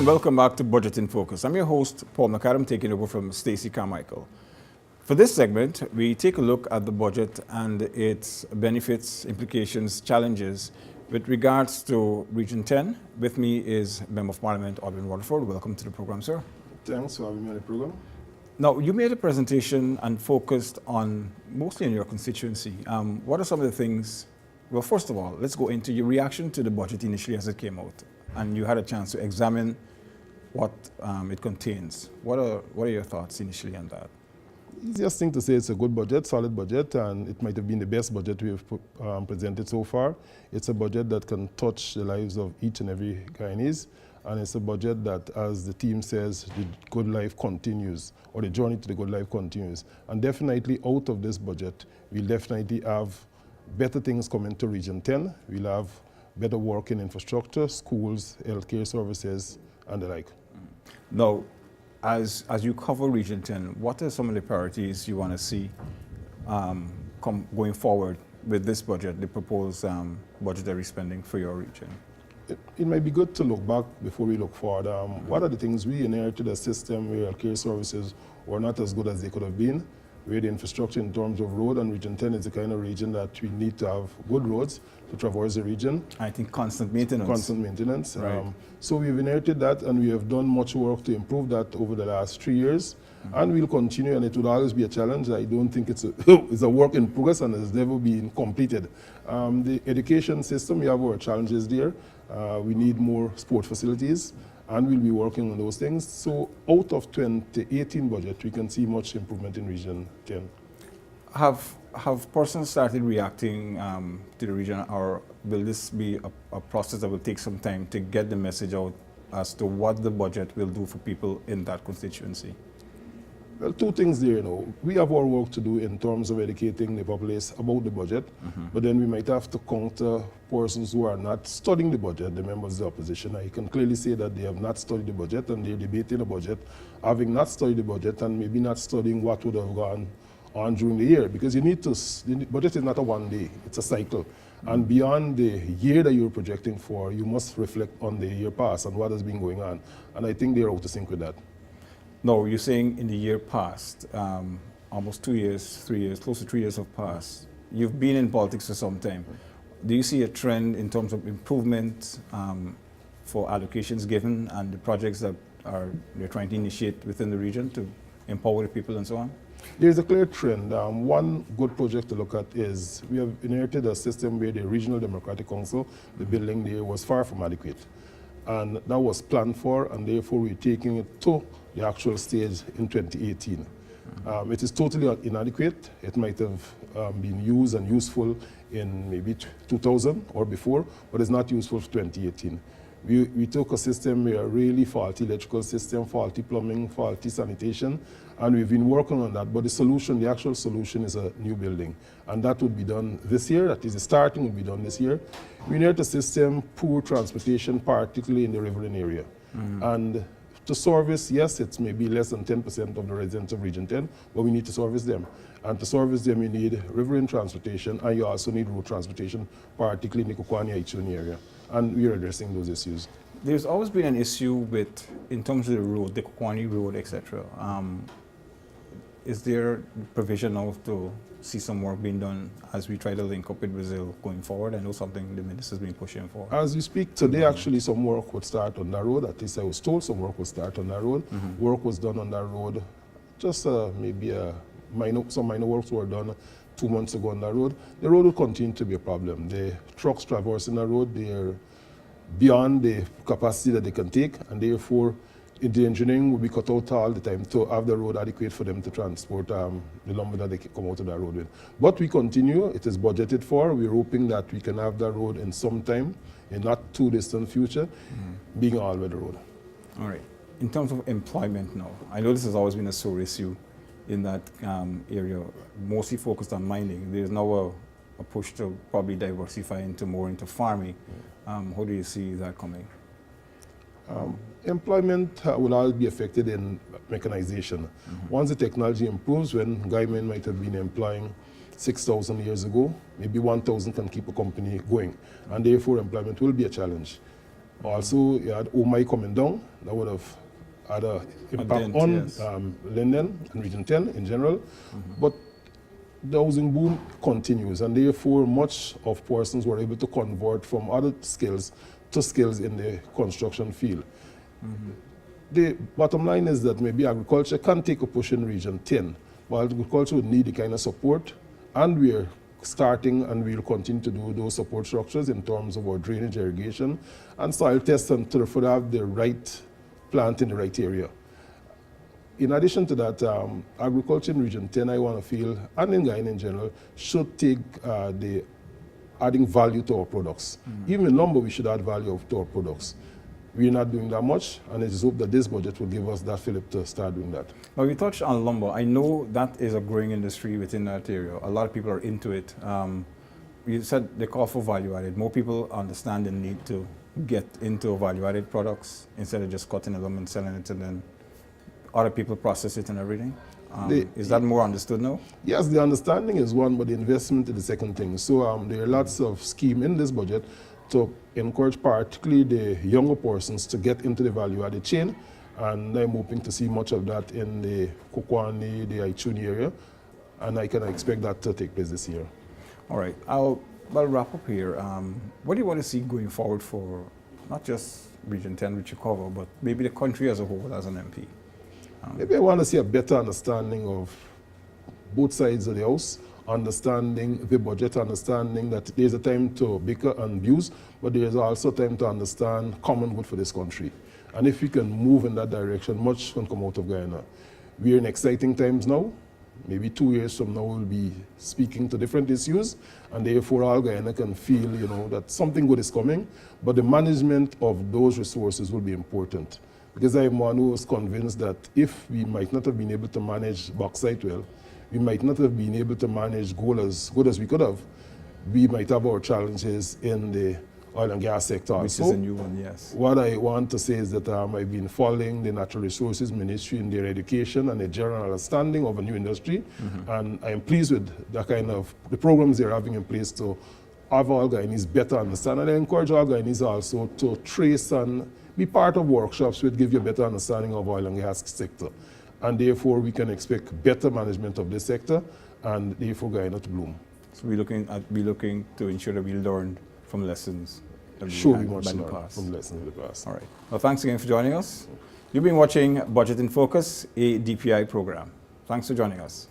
and welcome back to Budget in Focus. I'm your host, Paul McAdam, taking over from Stacey Carmichael. For this segment, we take a look at the budget and its benefits, implications, challenges with regards to Region 10. With me is Member of Parliament, Audwin Rutherford. Welcome to the program, sir. Thanks for having me on the program. Now, you made a presentation and focused mostly on your constituency. What are some of the things? Well, first of all, let's go into your reaction to the budget initially as it came out, and you had a chance to examine what it contains. What are your thoughts initially on that? Easiest thing to say, it's a good budget, solid budget, and it might have been the best budget we have presented so far. It's a budget that can touch the lives of each and every Guyanese, and it's a budget that, as the team says, the good life continues, or the journey to the good life continues. And definitely out of this budget, we'll definitely have better things coming to Region 10. We'll have better work in infrastructure, schools, healthcare services, and the like. Now, as you cover Region 10, what are some of the priorities you want to see going forward with this budget, the proposed budgetary spending for your region? It might be good to look back before we look forward. What are the things we inherited a system where healthcare services were not as good as they could have been, where the infrastructure in terms of road, and Region 10 is the kind of region that we need to have good roads to traverse the region. I think constant maintenance. Constant maintenance. Right. So we've inherited that, and we have done much work to improve that over the last 3 years. And we'll continue, and it will always be a challenge. I don't think it's a work in progress, and it's never been completed. The education system, we have our challenges there. We need more sport facilities, and we'll be working on those things. So out of 2018 budget, we can see much improvement in Region 10. Have persons started reacting to the region, or will this be a process that will take some time to get the message out as to what the budget will do for people in that constituency? Well, two things there, We have our work to do in terms of educating the populace about the budget, but then we might have to counter persons who are not studying the budget, the members of the opposition. I can clearly say that they have not studied the budget, and they're debating the budget, having not studied the budget, and maybe not studying what would have gone on during the year, because the budget is not a one day, it's a cycle. And beyond the year that you're projecting for, you must reflect on the year past and what has been going on. And I think they're out of sync with that. No, you're saying in the year past, almost 2 years, 3 years, close to 3 years have passed. You've been in politics for some time. Do you see a trend in terms of improvement for allocations given and the projects that you're trying to initiate within the region to empower the people and so on? There's a clear trend. One good project to look at is we have inherited a system where the Regional Democratic Council, the building there, was far from adequate. And that was planned for, and therefore we're taking it to the actual stage in 2018. It is totally inadequate. It might have been used and useful in maybe 2000 or before, but it's not useful for 2018. We took a system where really faulty electrical system, faulty plumbing, faulty sanitation, and we've been working on that. But the actual solution is a new building. And that would be done this year, that is the starting would be done this year. We inherit a system, poor transportation, particularly in the riverine area. And to service, yes, it's maybe less than 10% of the residents of Region 10, but we need to service them. And to service them, you need riverine transportation, and you also need road transportation, particularly in the Kokwani-Aichuni area. And we are addressing those issues. There's always been an issue in terms of the road, the Kokwani road, etc. Is there provision now to see some work being done as we try to link up with Brazil going forward? I know something the minister's been pushing for. As we speak today, actually some work would start on that road. At least I was told some work would start on that road. Work was done on that road. Just maybe some minor works were done 2 months ago on that road. The road will continue to be a problem. The trucks traversing the road, they're beyond the capacity that they can take, and therefore the engineering will be cut out all the time to have the road adequate for them to transport the lumber that they come out of that road with. But we continue, it is budgeted for. We're hoping that we can have that road in some time, in not too distant future, being all weather road. All right. In terms of employment now, I know this has always been a sore issue in that area, mostly focused on mining. There's now a push to probably diversify more into farming. How do you see that coming? Employment will all be affected in mechanization. Once the technology improves, when Guymen might have been employing 6,000 years ago, maybe 1,000 can keep a company going, and therefore employment will be a challenge. Also, you had OMI coming down. That would have had an impact dent, on yes. Linden and Region 10 in general. But the housing boom continues, and therefore much of persons were able to convert from other skills to skills in the construction field. The bottom line is that maybe agriculture can take a push in Region 10, but agriculture would need the kind of support, and we're starting and we'll continue to do those support structures in terms of our drainage, irrigation, and soil tests and to have the right plant in the right area. In addition to that, agriculture in Region 10, I want to feel, and in Guyana in general, should take the adding value to our products. Even in lumber, we should add value to our products. We're not doing that much, and I just hope that this budget will give us that fillip to start doing that. Now, we touched on lumber. I know that is a growing industry within that area. A lot of people are into it. You said they call for value added. More people understand the need to get into value added products instead of just cutting them and selling it, and then other people process it and everything. Is that more understood now? Yes, the understanding is one, but the investment is the second thing. So there are lots of schemes in this budget to encourage particularly the younger persons to get into the value-added chain, and I'm hoping to see much of that in the Kokwani, the Aichuni area, and I can expect that to take place this year. All right, I'll wrap up here. What do you want to see going forward for not just Region 10, which you cover, but maybe the country as a whole as an MP? Maybe I want to see a better understanding of both sides of the house, understanding the budget, understanding that there's a time to bicker and abuse, but there's also time to understand common good for this country. And if we can move in that direction, much can come out of Guyana. We're in exciting times now. Maybe 2 years from now, we'll be speaking to different issues, and therefore all Guyana can feel, that something good is coming, but the management of those resources will be important. Because I'm one who is convinced that if we might not have been able to manage bauxite well, we might not have been able to manage gold as good as we could have, we might have our challenges in the oil and gas sector also. Which is a new one, yes. What I want to say is that I've been following the Natural Resources Ministry in their education and their general understanding of a new industry, and I'm pleased with the programs they're having in place to have all Guyanese better understand, and I encourage all Guyanese also to trace and be part of workshops which give you a better understanding of oil and gas sector. And therefore, we can expect better management of this sector, and therefore Guyana to bloom. So we're looking to ensure that we learn from lessons that we Sure, had we want to in the learn past. from lessons of the past. All right. Well, thanks again for joining us. You've been watching Budget in Focus, a DPI program. Thanks for joining us.